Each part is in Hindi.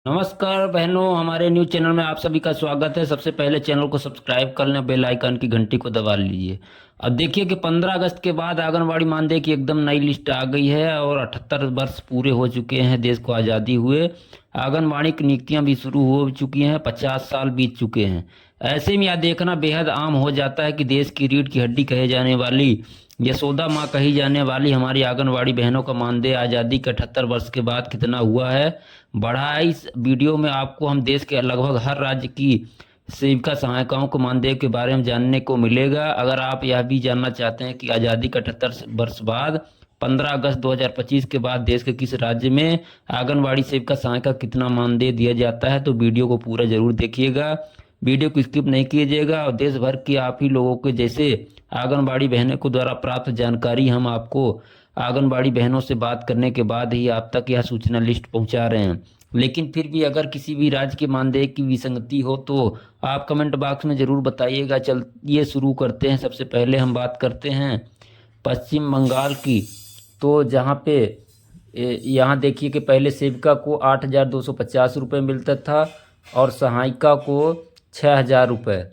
नमस्कार बहनों, हमारे न्यूज चैनल में आप सभी का स्वागत है। सबसे पहले चैनल को सब्सक्राइब कर लें, बेल आइकन की घंटी को दबा लीजिए। अब देखिए कि 15 अगस्त के बाद आंगनबाड़ी मानदेय की एकदम नई लिस्ट आ गई है और 78 वर्ष पूरे हो चुके हैं देश को आज़ादी हुए। आंगनबाड़ी की नियुक्तियां भी शुरू हो चुकी हैं, 50 साल बीत चुके हैं। ऐसे में यह देखना बेहद आम हो जाता है कि देश की रीढ़ की हड्डी कहे जाने वाली, यशोदा माँ कही जाने वाली हमारी आंगनबाड़ी बहनों का मानदेय आज़ादी के 78 वर्ष के बाद कितना हुआ है, बढ़ा है। इस वीडियो में आपको हम देश के लगभग हर राज्य की सेविका सहायिकाओं को मानदेय के बारे में जानने को मिलेगा। अगर आप यह भी जानना चाहते हैं कि आज़ादी के 78 वर्ष बाद 15 अगस्त 2025 के बाद देश के किस राज्य में आंगनबाड़ी सेविका सहायिका कितना मानदेय दिया जाता है, तो वीडियो को पूरा जरूर देखिएगा। वीडियो को स्किप नहीं कीजिएगा और देश भर की आप ही लोगों के जैसे आंगनबाड़ी बहनों को द्वारा प्राप्त जानकारी हम आपको आंगनबाड़ी बहनों से बात करने के बाद ही आप तक यह सूचना लिस्ट पहुंचा रहे हैं। लेकिन फिर भी अगर किसी भी राज्य के मानदेय की विसंगति हो तो आप कमेंट बॉक्स में ज़रूर बताइएगा। चलिए शुरू करते हैं। सबसे पहले हम बात करते हैं पश्चिम बंगाल की। तो जहाँ पे यहाँ देखिए कि पहले सेविका को 8,250 रुपये मिलता था और सहायिका को 6,000 रुपये।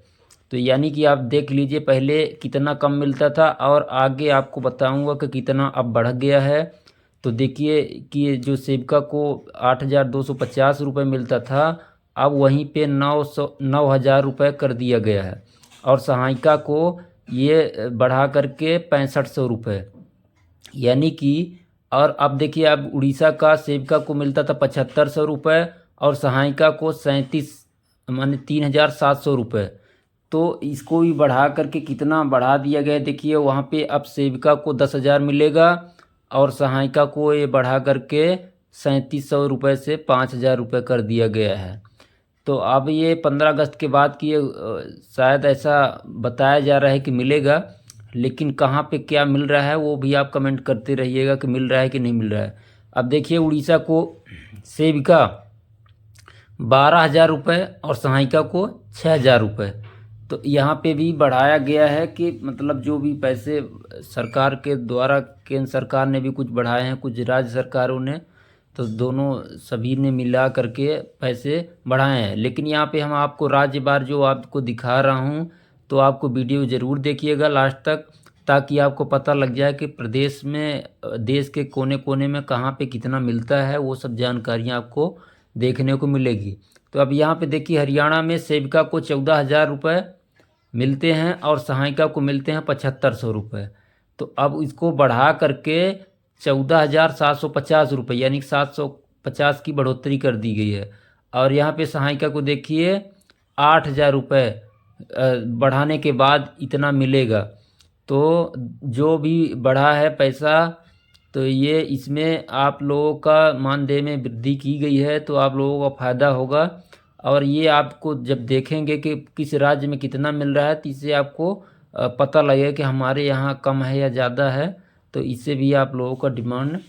तो यानी कि आप देख लीजिए पहले कितना कम मिलता था और आगे आपको बताऊंगा कि कितना अब बढ़ गया है। तो देखिए कि जो सेविका को 8,250 रुपये मिलता था, अब वहीं पे 9,000 रुपये कर दिया गया है और सहायिका को ये बढ़ा करके 6500 रुपये, यानी कि। और अब देखिए अब उड़ीसा का सेविका को मिलता था 7,500 रुपये और सहायिका को 37 माने 3,700 रुपये। तो इसको भी बढ़ा करके कितना बढ़ा दिया गया है, देखिए वहाँ पे अब सेविका को 10,000 मिलेगा और सहायिका को ये बढ़ा करके 3,700 रुपये से 5,000 रुपये कर दिया गया है। तो अब ये 15 अगस्त के बाद की शायद ऐसा बताया जा रहा है कि मिलेगा, लेकिन कहाँ पे क्या मिल रहा है वो भी आप कमेंट करते रहिएगा कि मिल रहा है कि नहीं मिल रहा है। अब देखिए उड़ीसा को सेविका 12,000 रुपये और सहायिका को 6,000 रुपये। तो यहाँ पे भी बढ़ाया गया है कि मतलब जो भी पैसे सरकार के द्वारा, केंद्र सरकार ने भी कुछ बढ़ाए हैं, कुछ राज्य सरकारों ने, तो दोनों सभी ने मिला करके पैसे बढ़ाए हैं। लेकिन यहाँ पे हम आपको राज्य बार जो आपको दिखा रहा हूँ, तो आपको वीडियो ज़रूर देखिएगा लास्ट तक, ताकि आपको पता लग जाए कि प्रदेश में देश के कोने कोने में कहाँ पे कितना मिलता है, वो सब जानकारियाँ आपको देखने को मिलेगी। तो अब यहाँ पे देखिए हरियाणा में सेविका को 14,000 रुपये मिलते हैं और सहायिका को मिलते हैं 7,500 रुपये। तो अब इसको बढ़ा करके 14,750 रुपये यानी 750 की बढ़ोतरी कर दी गई है। और यहाँ पे सहायिका को देखिए 8,000 रुपये बढ़ाने के बाद इतना मिलेगा। तो जो भी बढ़ा है पैसा, तो ये इसमें आप लोगों का मानदेय में वृद्धि की गई है, तो आप लोगों का फ़ायदा होगा। और ये आपको जब देखेंगे कि किस राज्य में कितना मिल रहा है, तो इससे आपको पता लगेगा कि हमारे यहाँ कम है या ज़्यादा है। तो इससे भी आप लोगों का डिमांड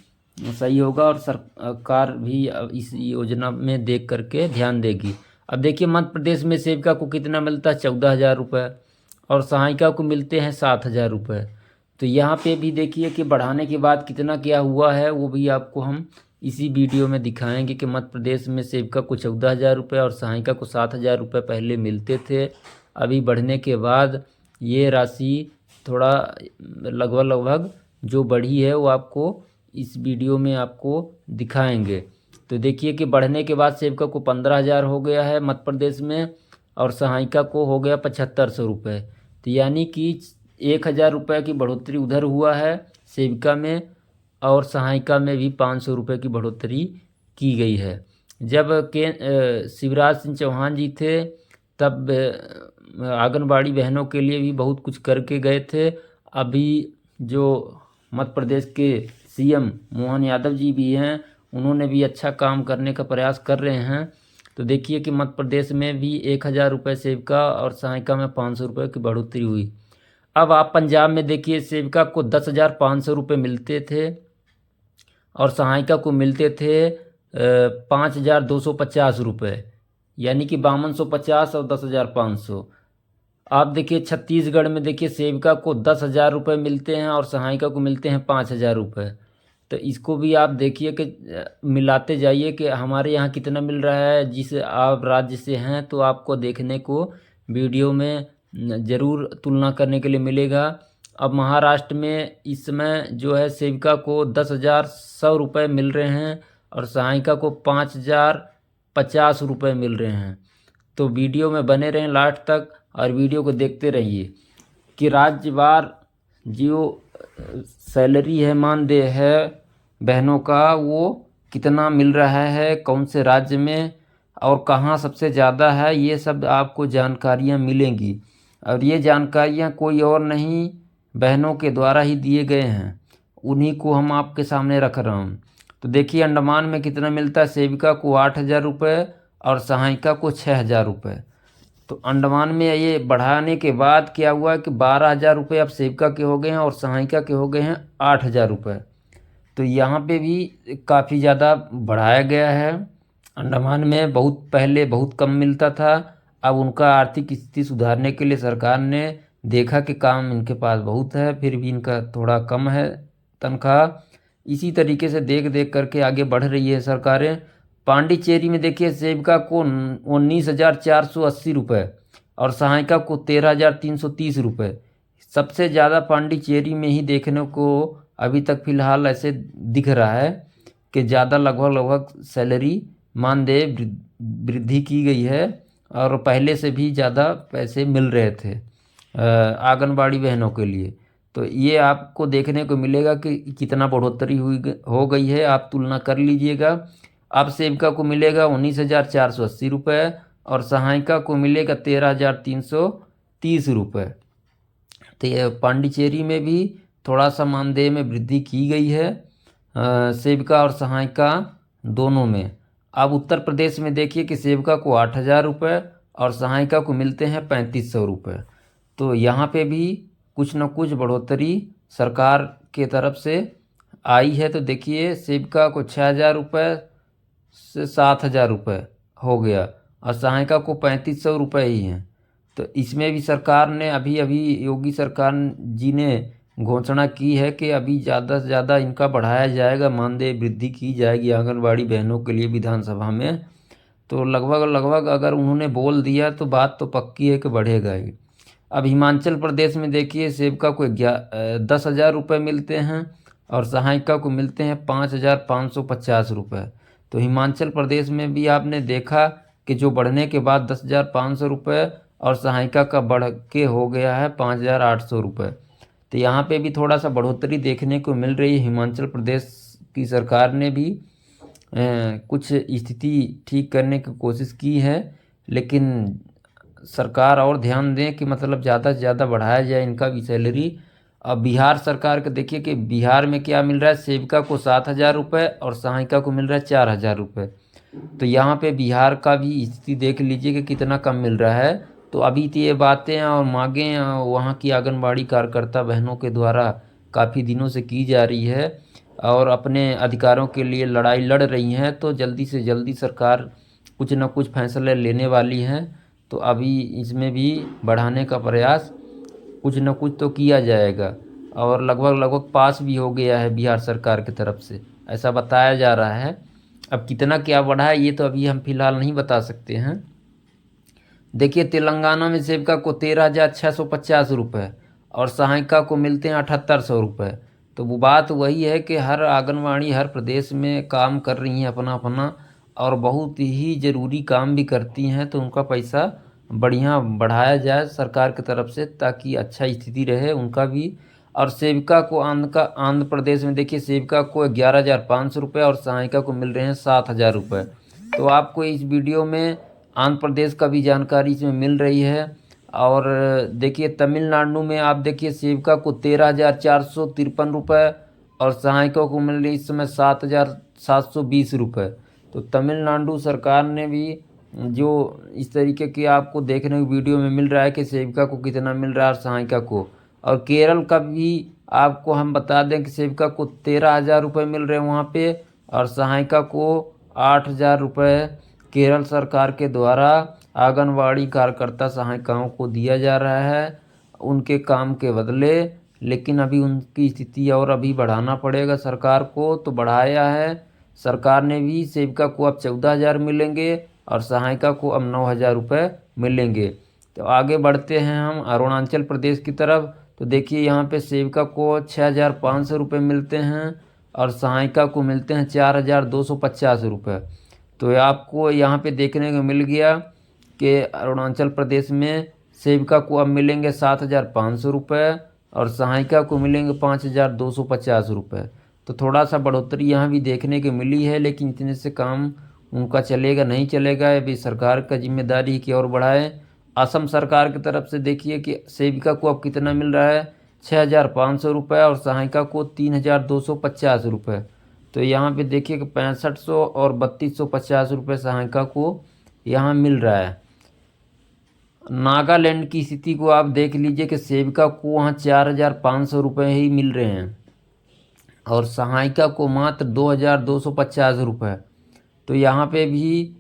सही होगा और सरकार भी इस योजना में देख करके ध्यान देगी। अब देखिए मध्य प्रदेश में सेविका को कितना मिलता है, 14,000 रुपये और सहायिका को मिलते हैं 7,000 रुपये। तो यहाँ पे भी देखिए कि बढ़ाने के बाद कितना क्या हुआ है, वो भी आपको हम इसी वीडियो में दिखाएंगे कि मध्य प्रदेश में सेविका को 14,000 रुपये और सहायिका को 7,000 रुपये पहले मिलते थे। अभी बढ़ने के बाद ये राशि थोड़ा लगभग जो बढ़ी है वो आपको इस वीडियो में आपको दिखाएंगे। तो देखिए कि बढ़ने के बाद सेविका को 15,000 हो गया है मध्य प्रदेश में और सहायिका को हो गया 7,500 रुपये। तो यानी कि 1,000 रुपये की बढ़ोतरी उधर हुआ है सेविका में और सहायिका में भी 500 रुपये की बढ़ोतरी की गई है। जब के शिवराज सिंह चौहान जी थे तब आंगनबाड़ी बहनों के लिए भी बहुत कुछ करके गए थे। अभी जो मध्य प्रदेश के सीएम मोहन यादव जी भी हैं, उन्होंने भी अच्छा काम करने का प्रयास कर रहे हैं। तो देखिए कि मध्य प्रदेश में भी 1,000 रुपये सेविका और सहायिका में 500 रुपये की बढ़ोतरी हुई। अब आप पंजाब में देखिए सेविका को 10,500 रुपये मिलते थे और सहायिका को मिलते थे 5,250 रुपये, यानी कि 5,250 और 10,500। आप देखिए छत्तीसगढ़ में देखिए सेविका को 10,000 रुपये मिलते हैं और सहायिका को मिलते हैं 5,000 रुपये। तो इसको भी आप देखिए कि मिलाते जाइए कि हमारे यहाँ कितना मिल रहा है। जिस आप राज्य से हैं तो आपको देखने को वीडियो में ज़रूर तुलना करने के लिए मिलेगा। अब महाराष्ट्र में इस समय जो है सेविका को 10,100 रुपये मिल रहे हैं और सहायिका को 5,050 रुपये मिल रहे हैं। तो वीडियो में बने रहें लास्ट तक और वीडियो को देखते रहिए कि राज्यवार जो सैलरी है, मानदेय है बहनों का, वो कितना मिल रहा है, कौन से राज्य में और कहाँ सबसे ज़्यादा है, ये सब आपको जानकारियाँ मिलेंगी। और ये जानकारियाँ कोई और नहीं, बहनों के द्वारा ही दिए गए हैं, उन्हीं को हम आपके सामने रख रहा हूँ। तो देखिए अंडमान में कितना मिलता है, सेविका को 8,000 रुपये और सहायिका को 6,000 रुपये। तो अंडमान में ये बढ़ाने के बाद क्या हुआ कि 12,000 रुपये अब सेविका के हो गए हैं और सहायिका के हो गए हैं 8,000 रुपये। तो यहाँ पे भी काफ़ी ज़्यादा बढ़ाया गया है। अंडमान में बहुत पहले बहुत कम मिलता था, अब उनका आर्थिक स्थिति सुधारने के लिए सरकार ने देखा कि काम इनके पास बहुत है, फिर भी इनका थोड़ा कम है तनख्वाह। इसी तरीके से देख देख करके आगे बढ़ रही है सरकारें। पांडिचेरी में देखिए सेविका को 19,480 रुपये और सहायिका को 13,330 रुपये। सबसे ज़्यादा पांडिचेरी में ही देखने को अभी तक फ़िलहाल ऐसे दिख रहा है कि ज़्यादा लगभग सैलरी मानदेय वृद्धि की गई है और पहले से भी ज़्यादा पैसे मिल रहे थे आंगनबाड़ी बहनों के लिए। तो ये आपको देखने को मिलेगा कि कितना बढ़ोतरी हो गई है। आप तुलना कर लीजिएगा। अब सेविका को मिलेगा 19,480 रुपये और सहायिका को मिलेगा 13,330 रुपये। तो ये पांडिचेरी में भी थोड़ा सा मानदेय में वृद्धि की गई है, सेविका और सहायिका दोनों में। अब उत्तर प्रदेश में देखिए कि सेविका को 8,000 रुपये और सहायिका को मिलते हैं 3,500 रुपये। तो यहाँ पे भी कुछ न कुछ बढ़ोतरी सरकार के तरफ से आई है। तो देखिए सेविका को 6,000 रुपये से 7,000 रुपये हो गया और सहायिका को 3,500 रुपये ही हैं। तो इसमें भी सरकार ने अभी योगी सरकार जी ने घोषणा की है कि अभी ज़्यादा से ज़्यादा इनका बढ़ाया जाएगा, मानदेय वृद्धि की जाएगी आंगनबाड़ी बहनों के लिए विधानसभा में। तो लगभग अगर उन्होंने बोल दिया तो बात तो पक्की है कि बढ़ेगा ही। अब हिमाचल प्रदेश में देखिए सेविका को 10,000 रुपये मिलते हैं और सहायिका को मिलते हैं 5,550 रुपये। तो हिमाचल प्रदेश में भी आपने देखा कि जो बढ़ने के बाद 10,500 रुपये और सहायिका का बढ़ के हो गया है 5,800 रुपये। तो यहाँ पे भी थोड़ा सा बढ़ोतरी देखने को मिल रही है। हिमाचल प्रदेश की सरकार ने भी कुछ स्थिति ठीक करने की कोशिश की है, लेकिन सरकार और ध्यान दें कि मतलब ज़्यादा से ज़्यादा बढ़ाया जाए इनका भी सैलरी। अब बिहार सरकार का देखिए कि बिहार में क्या मिल रहा है, सेविका को 7,000 रुपये और सहायिका को मिल रहा है 4,000 रुपये। तो यहाँ पे बिहार का भी स्थिति देख लीजिए कि कितना कम मिल रहा है। तो अभी तो ये बातें और मांगें वहाँ की आंगनबाड़ी कार्यकर्ता बहनों के द्वारा काफ़ी दिनों से की जा रही है और अपने अधिकारों के लिए लड़ाई लड़ रही हैं। तो जल्दी से जल्दी सरकार कुछ न कुछ फैसले लेने वाली है। तो अभी इसमें भी बढ़ाने का प्रयास कुछ न कुछ तो किया जाएगा और लगभग पास भी हो गया है बिहार सरकार की तरफ से, ऐसा बताया जा रहा है। अब कितना क्या बढ़ा है ये तो अभी हम फिलहाल नहीं बता सकते हैं। देखिए तेलंगाना में सेविका को 13,650 रुपये और सहायिका को मिलते हैं 7,800 रुपये। तो वो बात वही है कि हर आंगनबाड़ी हर प्रदेश में काम कर रही हैं अपना अपना और बहुत ही ज़रूरी काम भी करती हैं। तो उनका पैसा बढ़िया बढ़ाया जाए सरकार की तरफ से ताकि अच्छा स्थिति रहे उनका भी। और सेविका को आंध्र प्रदेश में देखिए सेविका को 11,500 रुपये और सहायिका को मिल रहे हैं 7,000 रुपये। तो आपको इस वीडियो में आंध्र प्रदेश का भी जानकारी इसमें मिल रही है। और देखिए तमिलनाडु में आप देखिए सेविका को 13,453 रुपये और सहायिका को मिल रही इस समय 7,720 रुपये। तो तमिलनाडु सरकार ने भी जो इस तरीके की आपको देखने को वीडियो में मिल रहा है कि सेविका को कितना मिल रहा है और सहायिका को। और केरल का भी आपको हम बता दें कि सेविका को 13,000 रुपये मिल रहे हैं वहाँ पे और सहायिका को 8,000 रुपये केरल सरकार के द्वारा आंगनबाड़ी कार्यकर्ता सहायिकाओं को दिया जा रहा है उनके काम के बदले। लेकिन अभी उनकी स्थिति और अभी बढ़ाना पड़ेगा सरकार को, तो बढ़ाया है सरकार ने भी। सेविका को अब 14,000 मिलेंगे और सहायिका को अब 9,000 रुपये मिलेंगे। तो आगे बढ़ते हैं हम अरुणाचल प्रदेश की तरफ। तो देखिए यहाँ पे सेविका को 6,500 रुपये मिलते हैं और सहायिका को मिलते हैं 4,250 रुपये। तो आपको यहाँ पे देखने को मिल गया कि अरुणाचल प्रदेश में सेविका को अब मिलेंगे 7,500 रुपये और सहायिका को मिलेंगे 5,250 रुपये। तो थोड़ा सा बढ़ोतरी यहाँ भी देखने को मिली है, लेकिन इतने से काम उनका चलेगा नहीं चलेगा। अभी सरकार का जिम्मेदारी की और बढ़ाए। असम सरकार की तरफ से देखिए कि सेविका को अब कितना मिल रहा है, 6,500 रुपये और सहायिका को 3,250 रुपये। तो यहाँ पे देखिए कि 6500 और 3,250 रुपये सहायिका को यहाँ मिल रहा है। नागालैंड की स्थिति को आप देख लीजिए कि सेविका को वहाँ 4,500 रुपये ही मिल रहे हैं और सहायिका को मात्र 2,250 रुपये। तो यहाँ पे भी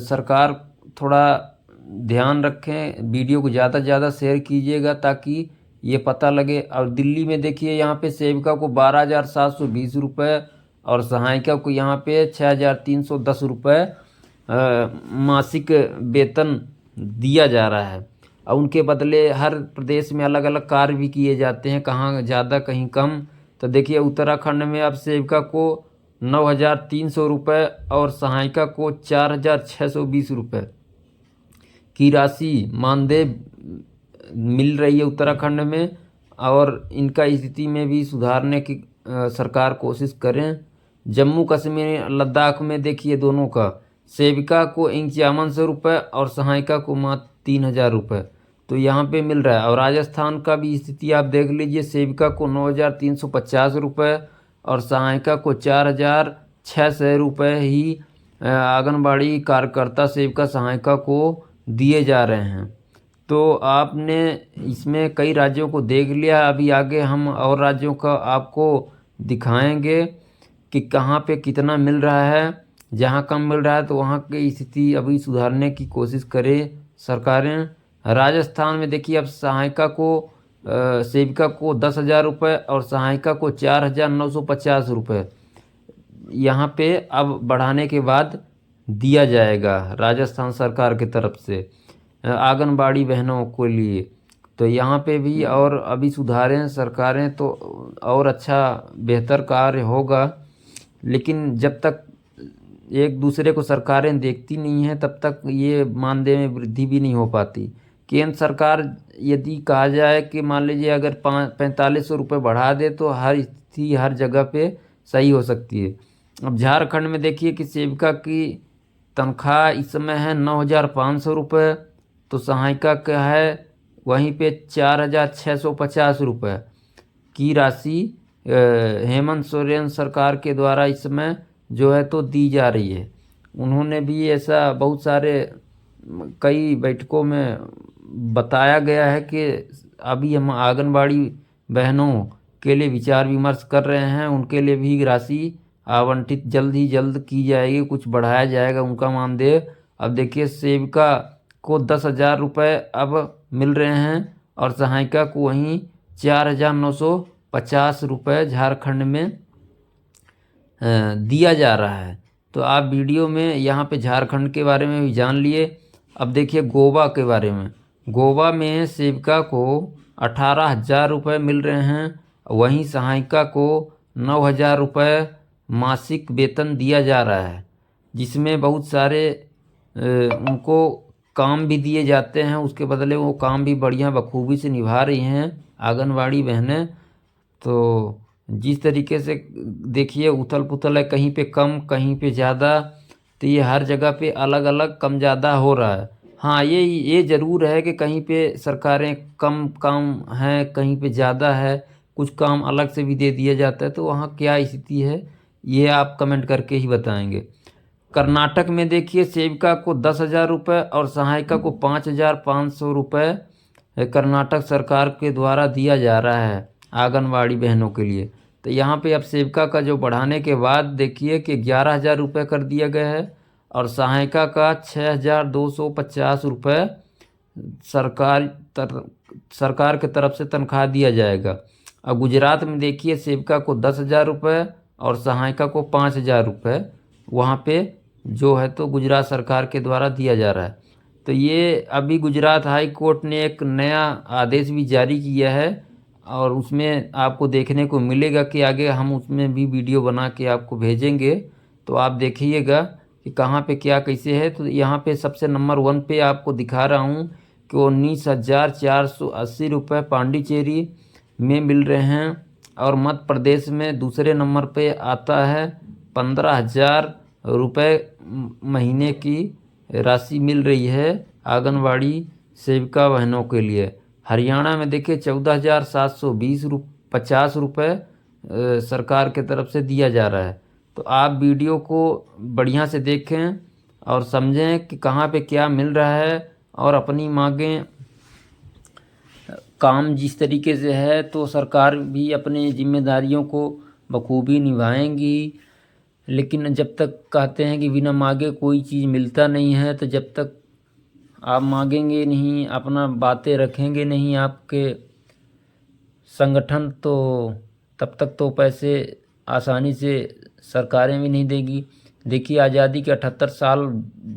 सरकार थोड़ा ध्यान रखें, वीडियो को ज़्यादा से ज़्यादा शेयर कीजिएगा ताकि ये पता लगे। और दिल्ली में देखिए यहाँ पे सेविका को 12,720 रुपये और सहायिका को यहाँ पे 6,310 रुपये मासिक वेतन दिया जा रहा है। और उनके बदले हर प्रदेश में अलग अलग कार्य भी किए जाते हैं, कहाँ ज़्यादा कहीं कम। तो देखिए उत्तराखंड में अब सेविका को 9,300 रुपये और सहायिका को 4,620 रुपये की राशि मानदेय मिल रही है उत्तराखंड में। और इनका स्थिति में भी सुधारने की सरकार कोशिश करें। जम्मू कश्मीर लद्दाख में देखिए दोनों का, सेविका को 5100 रुपये और सहायिका को मात्र 3,000 रुपये तो यहाँ पे मिल रहा है। और राजस्थान का भी स्थिति आप देख लीजिए, सेविका को 9,350 रुपये और सहायिका को 4,600 रुपये ही आंगनबाड़ी कार्यकर्ता सेविका सहायिका को दिए जा रहे हैं। तो आपने इसमें कई राज्यों को देख लिया। अभी आगे हम और राज्यों का आपको दिखाएंगे कि कहाँ पे कितना मिल रहा है। जहाँ कम मिल रहा है तो वहाँ की स्थिति अभी सुधारने की कोशिश करें सरकारें। राजस्थान में देखिए अब सहायिका को सेविका को 10,000 रुपये और सहायिका को 4,950 रुपये यहाँ पे अब बढ़ाने के बाद दिया जाएगा राजस्थान सरकार की तरफ से आंगनबाड़ी बहनों के लिए। तो यहाँ पे भी और अभी सुधारें सरकारें तो और अच्छा बेहतर कार्य होगा। लेकिन जब तक एक दूसरे को सरकारें देखती नहीं हैं तब तक ये मानदेय में वृद्धि भी नहीं हो पाती। केंद्र सरकार यदि कहा जाए कि मान लीजिए अगर 4,500 रुपये बढ़ा दे तो हर स्थिति हर जगह पे सही हो सकती है। अब झारखंड में देखिए कि सेविका की तनख्वाह इस समय है 9,500 रुपये, तो सहायिका का है वहीं पे 4,650 रुपये की राशि हेमंत सोरेन सरकार के द्वारा इस समय जो है तो दी जा रही है। उन्होंने भी ऐसा बहुत सारे कई बैठकों में बताया गया है कि अभी हम आंगनबाड़ी बहनों के लिए विचार विमर्श कर रहे हैं, उनके लिए भी राशि आवंटित जल्द ही जल्द की जाएगी, कुछ बढ़ाया जाएगा उनका मानदेय। अब देखिए सेविका को 10,000 रुपये अब मिल रहे हैं और सहायिका को वहीं 4,950 रुपये झारखंड में दिया जा रहा है। तो आप वीडियो में यहाँ पे झारखंड के बारे में भी जान लिए। अब देखिए गोवा के बारे में। गोवा में सेविका को 18,000 रुपये मिल रहे हैं, वहीं सहायिका को 9,000 रुपये मासिक वेतन दिया जा रहा है, जिसमें बहुत सारे उनको काम भी दिए जाते हैं। उसके बदले वो काम भी बढ़िया बखूबी से निभा रही हैं आंगनबाड़ी बहनें। तो जिस तरीके से देखिए उथल पुथल है, कहीं पे कम कहीं पे ज़्यादा, तो ये हर जगह पे अलग अलग कम ज़्यादा हो रहा है। हाँ ये ज़रूर है कि कहीं पे सरकारें कम काम हैं, कहीं पे ज़्यादा है, कुछ काम अलग से भी दे दिया जाता है। तो वहाँ क्या स्थिति है ये आप कमेंट करके ही बताएंगे। कर्नाटक में देखिए सेविका को 10,000 रुपये और सहायिका को 5,500 रुपये कर्नाटक सरकार के द्वारा दिया जा रहा है आंगनबाड़ी बहनों के लिए। तो यहाँ पे अब सेविका का जो बढ़ाने के बाद देखिए कि 11,000 रुपये कर दिया गया है और सहायिका का 6,250 रुपये सरकार सरकार की तरफ से तनख्वाह दिया जाएगा। अब गुजरात में देखिए सेविका को 10,000 रुपये और सहायिका को 5,000 रुपये वहाँ पे जो है तो गुजरात सरकार के द्वारा दिया जा रहा है। तो ये अभी गुजरात हाई कोर्ट ने एक नया आदेश भी जारी किया है और उसमें आपको देखने को मिलेगा कि आगे हम उसमें भी वीडियो बना के आपको भेजेंगे, तो आप देखिएगा कि कहाँ पे क्या कैसे है। तो यहाँ पे सबसे नंबर 1 पे आपको दिखा रहा हूँ कि 19,480 रुपये पांडिचेरी में मिल रहे हैं और मध्य प्रदेश में दूसरे नंबर पे आता है 15,000 रुपये महीने की राशि मिल रही है आंगनवाड़ी सेविका बहनों के लिए। हरियाणा में देखिए 14,750 रुपये सरकार के तरफ से दिया जा रहा है। तो आप वीडियो को बढ़िया से देखें और समझें कि कहाँ पे क्या मिल रहा है और अपनी मांगें काम जिस तरीके से है तो सरकार भी अपनी जिम्मेदारियों को बखूबी निभाएंगी। लेकिन जब तक कहते हैं कि बिना मांगे कोई चीज़ मिलता नहीं है, तो जब तक आप मांगेंगे नहीं, अपना बातें रखेंगे नहीं आपके संगठन, तो तब तक तो पैसे आसानी से सरकारें भी नहीं देगी। देखिए आज़ादी के 78 साल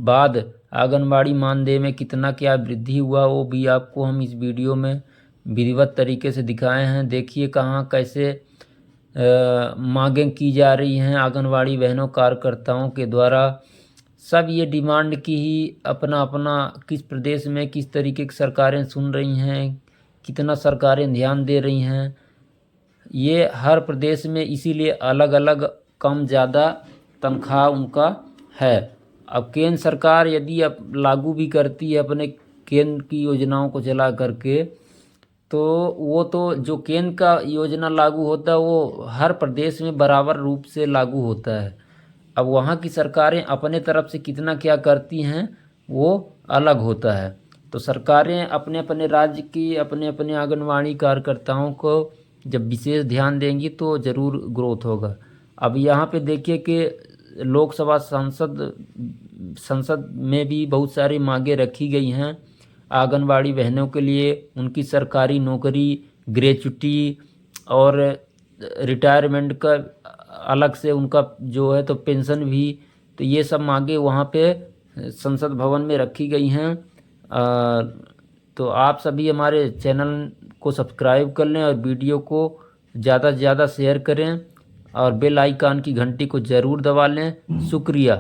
बाद आंगनबाड़ी मानदेय में कितना क्या वृद्धि हुआ वो भी आपको हम इस वीडियो में विधिवत तरीके से दिखाए हैं। देखिए कहाँ कैसे मांगें की जा रही हैं आंगनबाड़ी बहनों कार्यकर्ताओं के द्वारा। सब ये डिमांड की ही अपना अपना किस प्रदेश में किस तरीके की सरकारें सुन रही हैं, कितना सरकारें ध्यान दे रही हैं, ये हर प्रदेश में इसीलिए अलग अलग कम ज़्यादा तनख्वाह उनका है। अब केंद्र सरकार यदि अब लागू भी करती है अपने केंद्र की योजनाओं को चला करके, तो वो तो जो केंद्र का योजना लागू होता है वो हर प्रदेश में बराबर रूप से लागू होता है। अब वहाँ की सरकारें अपने तरफ से कितना क्या करती हैं वो अलग होता है। तो सरकारें अपने अपने राज्य की अपने अपने आंगनवाड़ी कार्यकर्ताओं को जब विशेष ध्यान देंगी तो ज़रूर ग्रोथ होगा। अब यहाँ पे देखिए कि लोकसभा संसद में भी बहुत सारी मांगें रखी गई हैं आंगनवाड़ी बहनों के लिए, उनकी सरकारी नौकरी, ग्रेच्युटी और रिटायरमेंट का अलग से उनका जो है तो पेंशन भी। तो ये सब मांगें वहाँ पे संसद भवन में रखी गई हैं। तो आप सभी हमारे चैनल को सब्सक्राइब कर लें और वीडियो को ज़्यादा से ज़्यादा शेयर करें और बेल आइकन की घंटी को ज़रूर दबा लें। शुक्रिया।